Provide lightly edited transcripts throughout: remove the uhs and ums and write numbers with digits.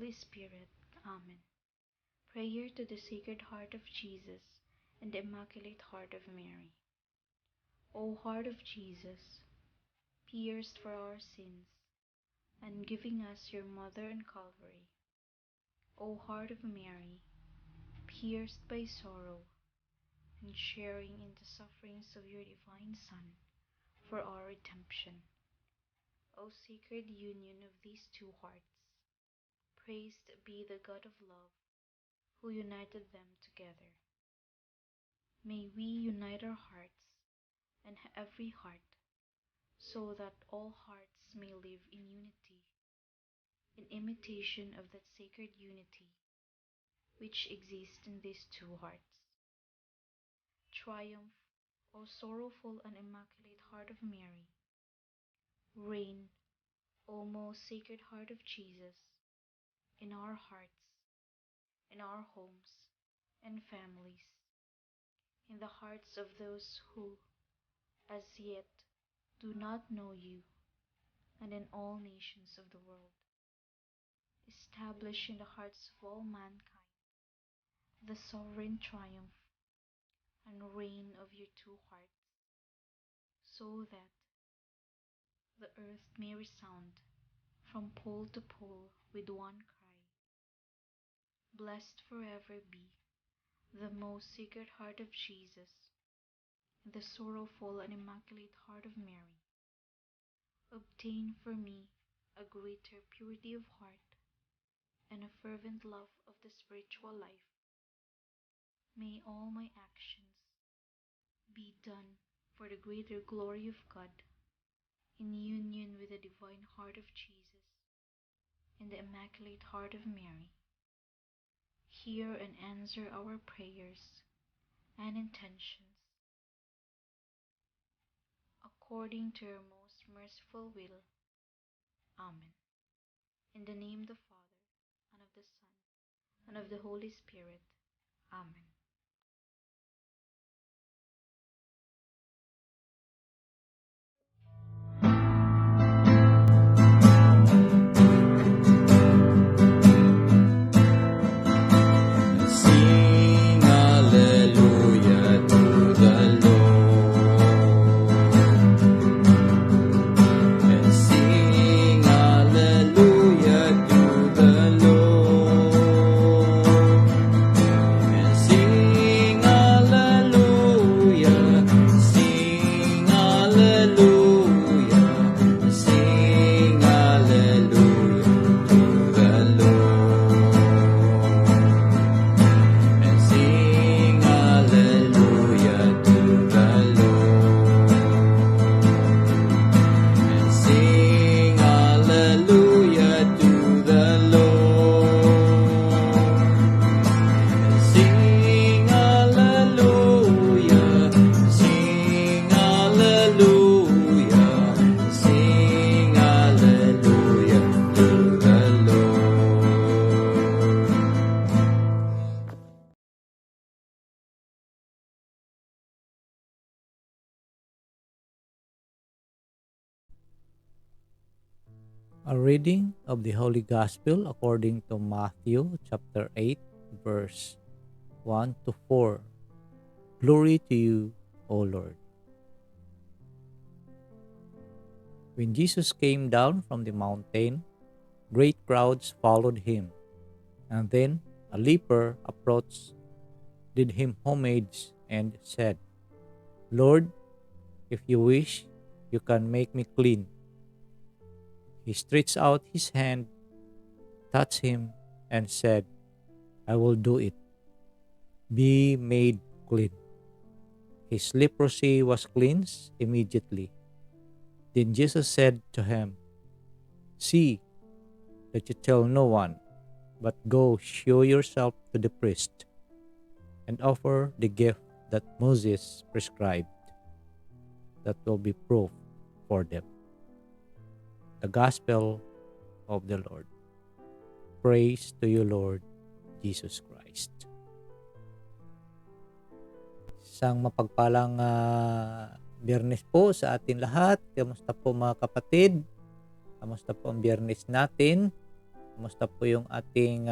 Holy Spirit. Amen. Prayer to the Sacred Heart of Jesus and the Immaculate Heart of Mary. O Heart of Jesus, pierced for our sins, and giving us your Mother in Calvary. O Heart of Mary, pierced by sorrow, and sharing in the sufferings of your divine Son for our redemption. O sacred union of these two hearts, praised be the God of love, who united them together. May we unite our hearts and every heart, so that all hearts may live in unity, in imitation of that sacred unity which exists in these two hearts. Triumph, O sorrowful and immaculate Heart of Mary. Reign, O most Sacred Heart of Jesus, in our hearts, in our homes and families, in the hearts of those who, as yet, do not know you, and in all nations of the world. Establish in the hearts of all mankind the sovereign triumph and reign of your two hearts, so that the earth may resound from pole to pole with one cry. Blessed forever be the most Sacred Heart of Jesus and the sorrowful and immaculate Heart of Mary. Obtain for me a greater purity of heart and a fervent love of the spiritual life. May all my actions be done for the greater glory of God, in union with the divine Heart of Jesus and the Immaculate Heart of Mary. Hear and answer our prayers and intentions, according to your most merciful will. Amen. In the name of the Father, and of the Son, and of the Holy Spirit. Amen. Sing hallelujah to the Lord, and sing hallelujah to the Lord, and sing hallelujah, sing hallelujah, sing hallelujah to the Lord. And sing hallelujah to the Lord. And sing hallelujah to the Lord. And sing hallelujah, sing hallelujah, sing hallelujah to the Lord. A reading of the Holy Gospel according to Matthew chapter 8 verse 1 to 4. Glory to you, O Lord. When Jesus came down from the mountain, great crowds followed him. And then a leper approached, did him homage, and said, Lord, if you wish, you can make me clean. He stretched out his hand, touched him, and said, I will do it. Be made clean. His leprosy was cleansed immediately. Then Jesus said to him, See that you tell no one, but go show yourself to the priest, and offer the gift that Moses prescribed. That will be proof for them. The Gospel of the Lord. Praise to you, Lord Jesus Christ. Isang mapagpalang Biyernes po sa atin lahat. Kamusta po mga kapatid? Kamusta po ang Biyernes natin? Kumusta po yung ating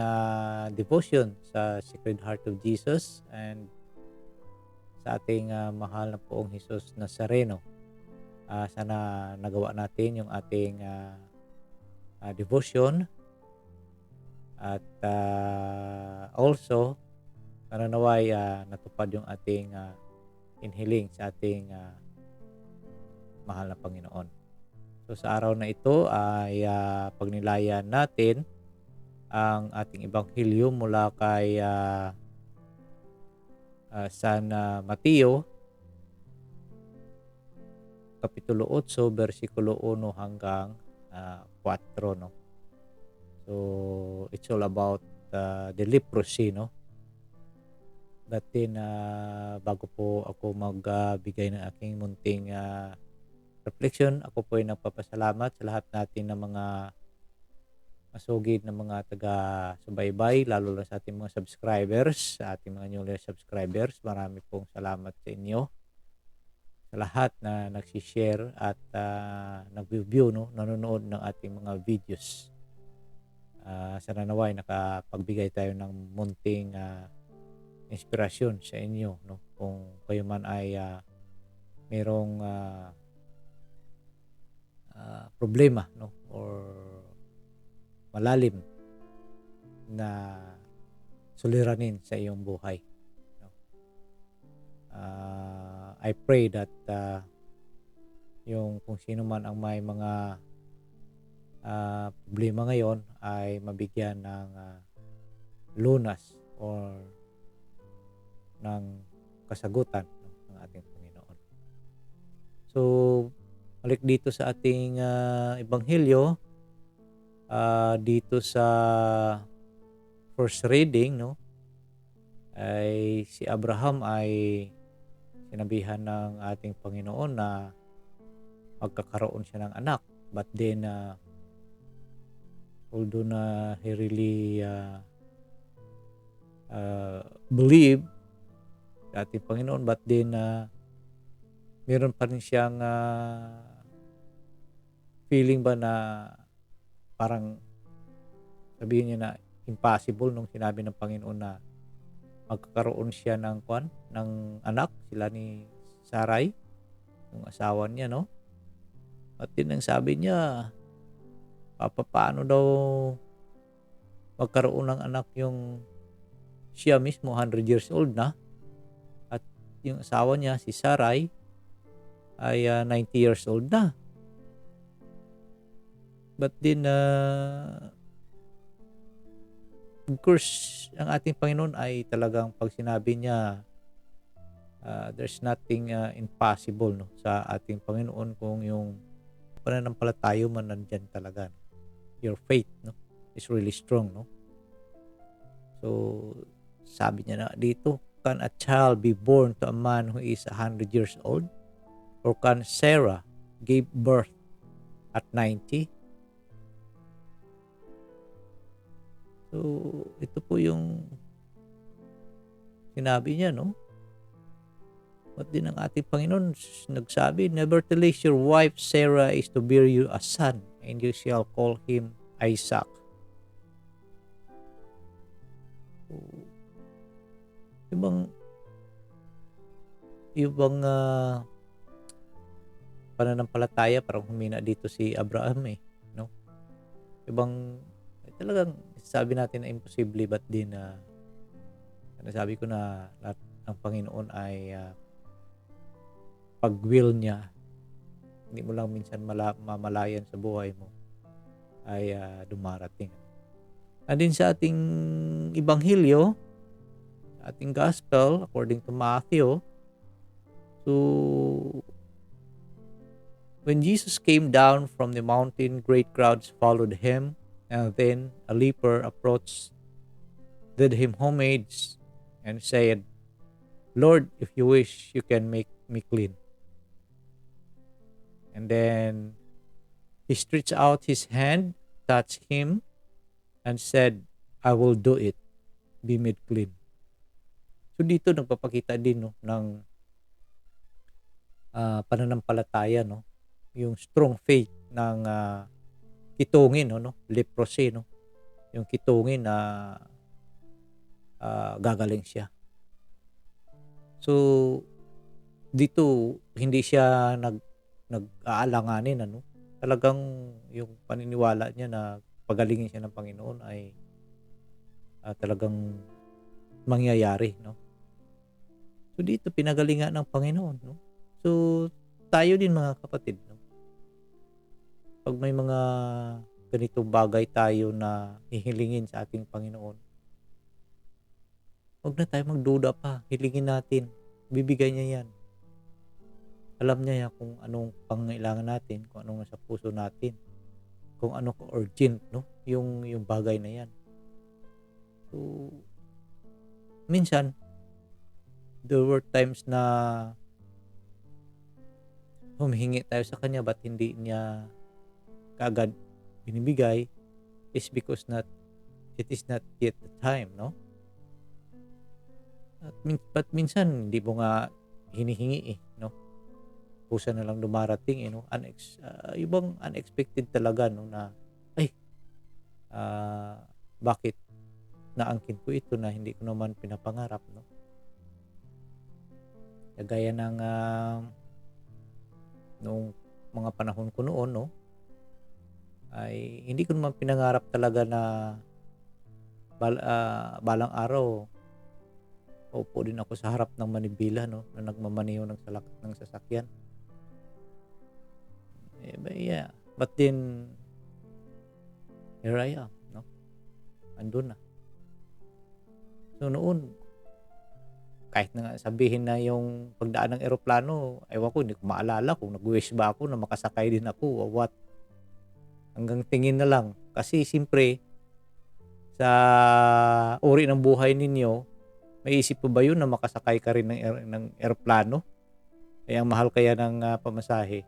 devotion sa Sacred Heart of Jesus and sa ating mahal na poong Jesus Nazareno. Sana nagawa natin yung ating devotion at also sana naway natupad yung ating inhiling sa ating mahal na Panginoon. So sa araw na ito ay pagnilayan natin ang ating ebanghelyo mula kay San Mateo kapitulo 8 bersikulo 1 hanggang 4, no. So it's all about the leprosy, no. But then bago po ako magbigay ng aking munting reflection, ako po ay nagpapasalamat sa lahat natin ng mga masugid na mga taga-subaybay, lalo na sa ating mga subscribers, sa ating mga newly subscribers. Marami pong salamat sa inyo. Sa lahat na nagsishare at nag-view, no, nanonood ng ating mga videos. Sana naway nakapagbigay tayo ng munting inspirasyon sa inyo, no? Kung kayo man ay merong problema, no, or malalim na suliranin sa iyong buhay, no? I pray that yung kung sino man ang may mga problema ngayon ay mabigyan ng lunas or ng kasagutan, no, ng ating Panginoon. So balik dito sa ating ebanghelyo, dito sa first reading, no, ay si Abraham ay sinabihan ng ating Panginoon na magkakaroon siya ng anak, but then although na he really believe sa ating Panginoon, but then meron pa rin siyang feeling ba na parang sabihin niya na impossible nung sinabi ng Panginoon na magkakaroon siya ng anak, sila ni Sarai, yung asawa niya, no? At din ang sabi niya, paano daw magkaroon ng anak yung siya mismo 100 years old na, at yung asawa niya si Sarai ay 90 years old na. But then of course, ang ating Panginoon ay talagang pag sinabi niya, there's nothing impossible, no, sa ating Panginoon kung yung pananampalataya man nandyan talaga, no? Your faith, no, is really strong, no. So sabi niya na dito, can a child be born to a man who is 100 years old? Or can Sarah give birth at 90? So ito po yung sinabi niya, no. At din ang ating Panginoon nagsabi, nevertheless your wife Sarah is to bear you a son, and you shall call him Isaac. So, ibang pananampalataya parang humina dito si Abraham, no. Ibang talagang sabi natin na imposible, but din nasabi ko na lahat ng Panginoon ay pag-will niya, hindi mo lang minsan mamalayan sa buhay mo ay dumarating. And din sa ating ebanghelyo, sa ating gospel according to Matthew, so when Jesus came down from the mountain, great crowds followed him, and then a leper approached, did him homage, and said, Lord, if you wish, you can make me clean. And then he stretched out his hand, touched him, and said, I will do it. Be made clean. So dito nagpapakita din, no, ng pananampalataya, no, yung strong faith ng kitungin, no, leprosy, no. yung kitungin na gagaling siya. So, dito hindi siya nag-aalanganin ano. Talagang yung paniniwala niya na pagalingin siya ng Panginoon ay talagang mangyayari, no. So, dito pinagalingan ng Panginoon, no. So, tayo din mga kapatid, no, 'pag may mga ganitong bagay tayo na hihilingin sa ating Panginoon, 'wag na tayo magduda pa, hilingin natin, bibigay niya 'yan. Alam niya 'yan kung anong pangangailangan natin, kung anong nasa puso natin, kung ano ka-urgent, no, yung bagay na 'yan. So, minsan there were times na humihingi tayo sa kanya ba't hindi niya kaagad binibigay is because it is not yet the time, no? At minsan hindi mo nga hinihingi, no? Kusa na lang dumarating, no? Ibang unexpected talaga, no, na, ay, bakit naangkin ko ito na hindi ko naman pinapangarap, no? Kagaya ng nung mga panahon ko noon, no, ay hindi ko naman pinangarap talaga na balang araw uupo din ako sa harap ng manibela, no, na nagmamaneho ng sasakyan. Yeah, but then here I am, no, andun na. So noon, kahit na nga sabihin na yung pagdaan ng eroplano, ewan ko, hindi ko maalala kung nag-wish ba ako na makasakay din ako o what. Hanggang tingin na lang. Kasi siyempre, sa uri ng buhay ninyo, maiisip po ba yun na makasakay ka rin ng eroplano? Kaya ang mahal kaya ng pamasahe.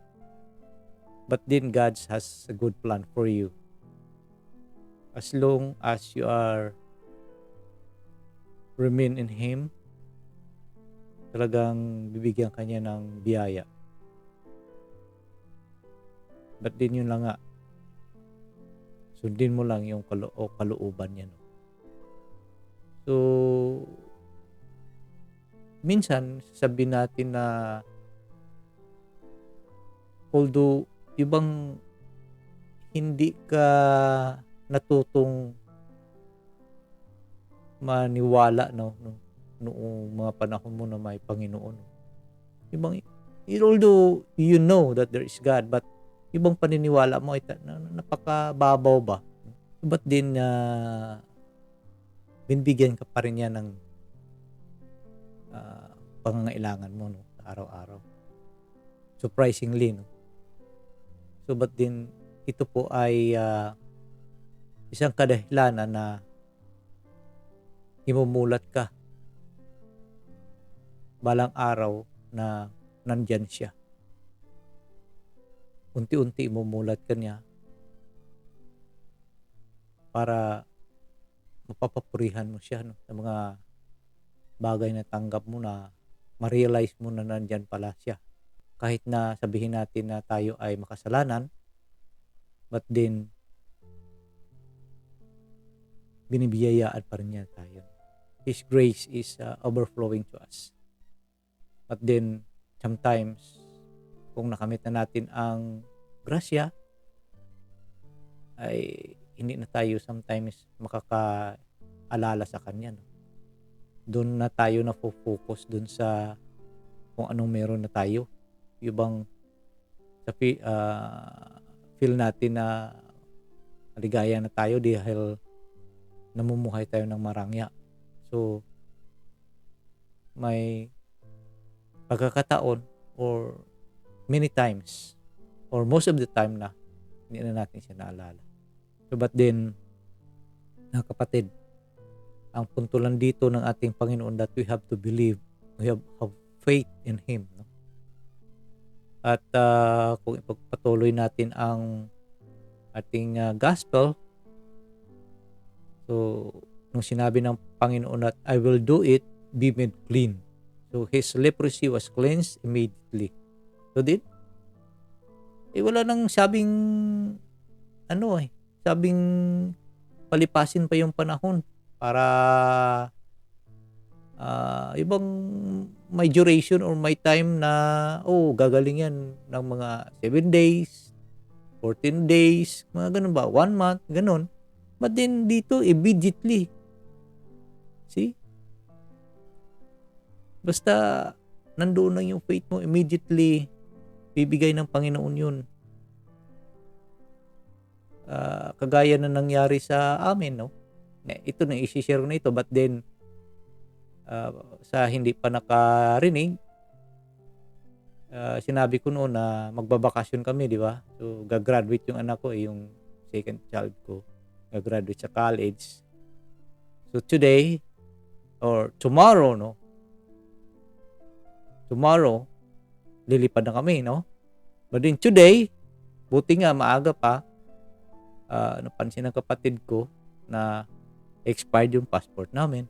But then God has a good plan for you. As long as you are remain in Him, talagang bibigyan kanya ng biyaya. But din yun lang nga, sundin mo lang yung kalooban niya, no? So, minsan sabihin natin na although ibang hindi ka natutong maniwala, no, noong mga panahon mo na may Panginoon. Although you know that there is God, but ibang paniniwala mo ay napakababaw ba? Ba't din binibigyan ka pa rin niya ng pangangailangan mo, no, sa araw-araw. Surprisingly, no. So ba't din ito po ay isang kadahilanan na imumulat ka balang araw na nandyan siya. Unti-unti imumulat ka niya para mapapapurihan mo siya, no, sa mga bagay na tanggap mo, na ma-realize mo na nandyan pala siya. Kahit na sabihin natin na tayo ay makasalanan, but then binibiyayaan pa rin niya tayo. His grace is overflowing to us. But then sometimes kung nakamit na natin ang grasya, ay hindi na tayo sometimes makakaalala sa kanya, no? Doon na tayo na-focus doon sa kung anong meron na tayo. Yung bang feel natin na maligaya na tayo dahil namumuhay tayo ng marangya. So, may pagkakataon or many times or most of the time na hindi na natin siya naalala. So, but then, mga kapatid, ang punto lang dito ng ating Panginoon that we have to believe, we have faith in Him, no? At kung ipagpatuloy natin ang ating gospel, so nung sinabi ng Panginoon that I will do it, be made clean. So his leprosy was cleansed immediately. So wala nang sabing palipasin pa yung panahon para ibang may duration or may time na gagaling yan ng mga 7 days, 14 days, mga ganun ba, 1 month, ganun. But then dito, immediately. See? Basta nandoon lang yung faith mo, immediately bibigay ng Panginoon yun. Kagaya na nangyari sa amin, no? Ito na, isi-share ko na ito, but then, sa hindi pa nakarinig, sinabi ko noon na magbabakasyon kami, di ba? So, gagraduate yung anak ko, yung second child ko, gagraduate sa college. So, today, or tomorrow, no? Tomorrow, lilipad na kami, no? But then today, buti nga maaga pa, napansin ng kapatid ko na expired yung passport namin.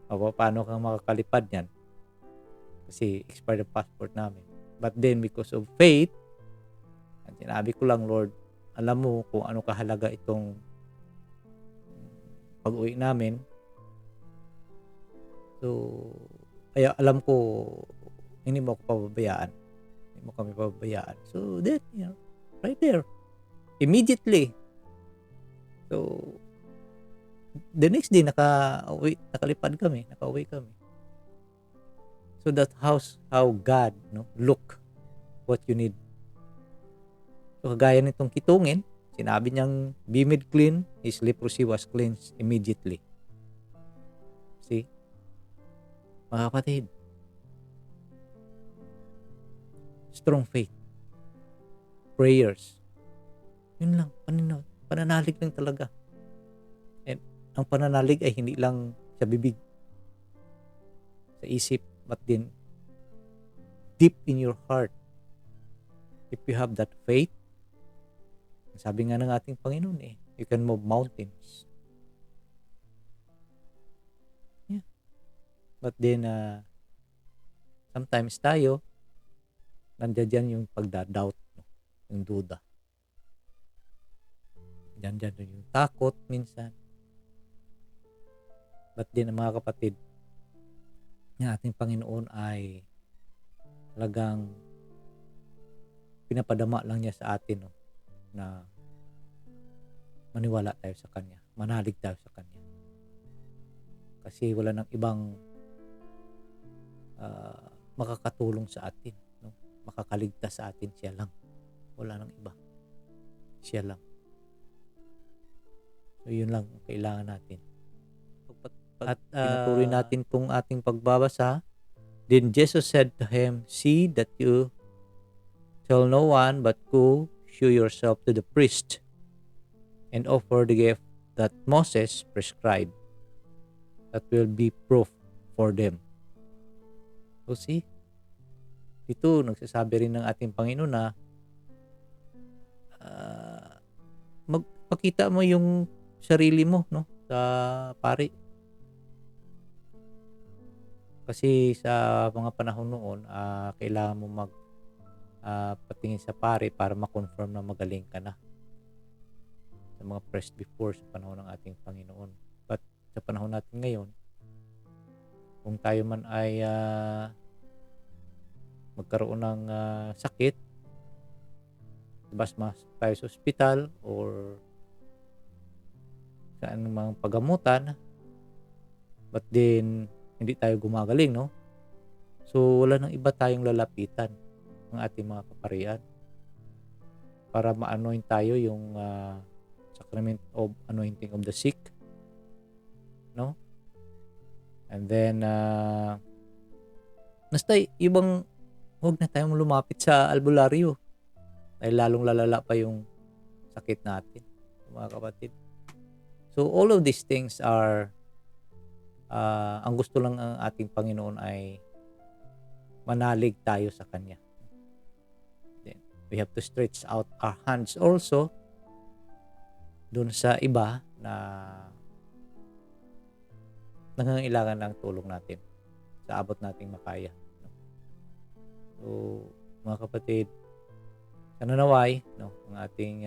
Paano kang makakalipad yan? Kasi expired yung passport namin. But then because of faith, sinabi ko lang, Lord, alam mo kung ano kahalaga itong pag-uwi namin. So, kaya alam ko hindi mo ako pababayaan. Hindi mo kami pababayaan. So, then, right there. Immediately. So, the next day, nakalipad kami, nakauwi kami. So that's how God, look what you need. So kagaya nitong kitungin, sinabi niyang, be made clean, his leprosy was cleansed immediately. See? Mga kapatid, strong faith, prayers, yun lang, pananalig lang talaga. And ang pananalig ay hindi lang sa bibig, sa isip, but then deep in your heart. If you have that faith, sabi nga ng ating Panginoon, you can move mountains. Yeah. But then sometimes tayo nandiyan yung pagda-doubt, yung duda. Nandiyan yung takot minsan. But then mga kapatid, ng ating Panginoon ay talagang pinapadama lang niya sa atin, na maniwala tayo sa Kanya, manalig tayo sa Kanya. Kasi wala nang ibang makakatulong sa atin, makakaligtas sa atin, siya lang. Wala nang iba, siya lang. So yun lang ang kailangan natin. At pinatuloy natin tong ating pagbabasa. Then Jesus said to him, see that you tell no one, but go show yourself to the priest and offer the gift that Moses prescribed. That will be proof for them. So see, dito nagsasabi rin ng ating Panginoon na magpakita mo yung sarili mo, sa pari. Kasi sa mga panahon noon, kailangan mo patingin sa pari para ma-confirm na magaling ka na. Sa mga press before, sa panahon ng ating Panginoon. But sa panahon natin ngayon, kung tayo man ay magkaroon ng sakit, mas tayo sa ospital or sa anumang pagamutan, but then hindi tayo gumagaling, so wala nang iba tayong lalapitan ng ating mga kaparian para ma-anoint tayo yung sacrament of anointing of the sick, and then basta ibang huwag na tayong lumapit sa albularyo dahil lalong lalala pa yung sakit natin, mga kapatid. So all of these things are ang gusto lang ng ating Panginoon ay manalig tayo sa Kanya. Then, we have to stretch out our hands also dun sa iba na nangangailangan ng tulong natin sa abot nating makaya. So, mga kapatid, sana naway, ang ating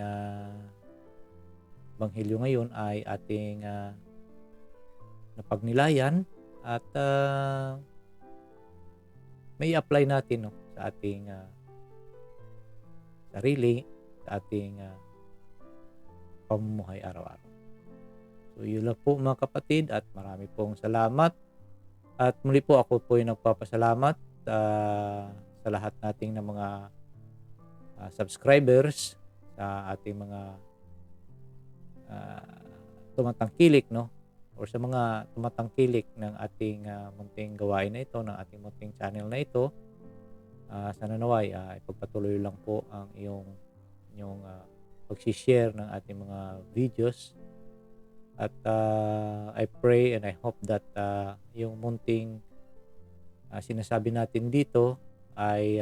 Ebanghelyo ngayon ay ating napagnilayan at may apply natin, no, sa ating sarili, sa ating pamumuhay araw-araw. So yun lang po mga kapatid, at marami pong salamat. At muli po ako po ay nagpapasalamat sa lahat nating ng mga subscribers, sa ating mga tumatangkilik, no, or sa mga tumatangkilik ng ating munting gawain na ito, ng ating munting channel na ito. Sana naway ipagpatuloy lang po ang inyong pag-share ng ating mga videos. At I pray and I hope that yung munting sinasabi natin dito ay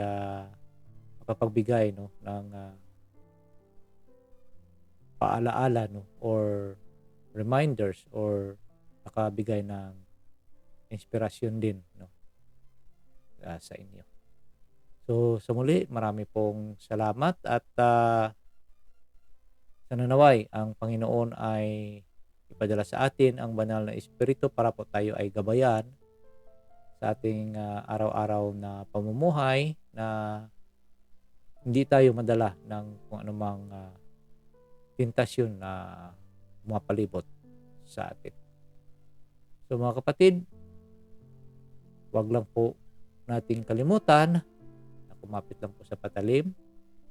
makapagbigay, no, ng paalaala, no, or reminders, or nakabigay ng inspirasyon din, no, sa inyo. So sa muli, marami pong salamat, at sana naway ang Panginoon ay ipadala sa atin ang banal na Espiritu para po tayo ay gabayan sa ating araw-araw na pamumuhay, na hindi tayo madala ng kung anumang tentasyon na pumapalibot sa atin. So mga kapatid, wag lang po nating kalimutan na kumapit lang po sa patalim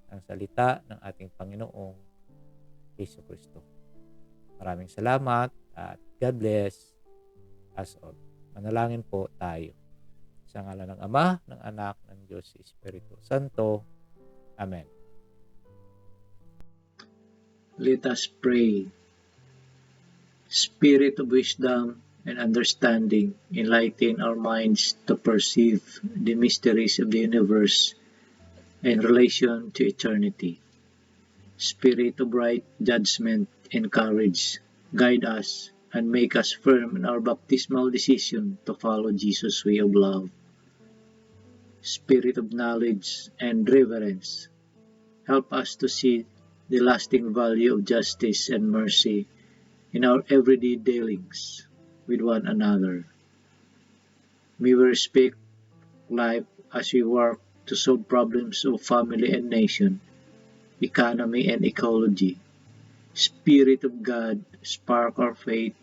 ng salita ng ating Panginoong Jesucristo. Maraming salamat at God bless us all. Manalangin po tayo. Sa ngalan ng Ama, ng Anak, ng Diyos, Espiritu Santo. Amen. Let us pray. Spirit of wisdom and understanding, enlighten our minds to perceive the mysteries of the universe in relation to eternity. Spirit of right judgment and courage, guide us and make us firm in our baptismal decision to follow Jesus' way of love. Spirit of knowledge and reverence, help us to see the lasting value of justice and mercy in our everyday dealings with one another. May we respect life as we work to solve problems of family and nation, economy and ecology. Spirit of God, spark our faith,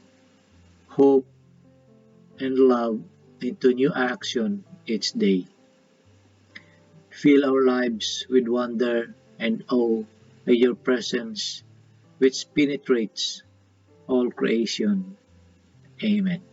hope, and love into new action each day. Fill our lives with wonder and awe by your presence, which penetrates all creation. Amen.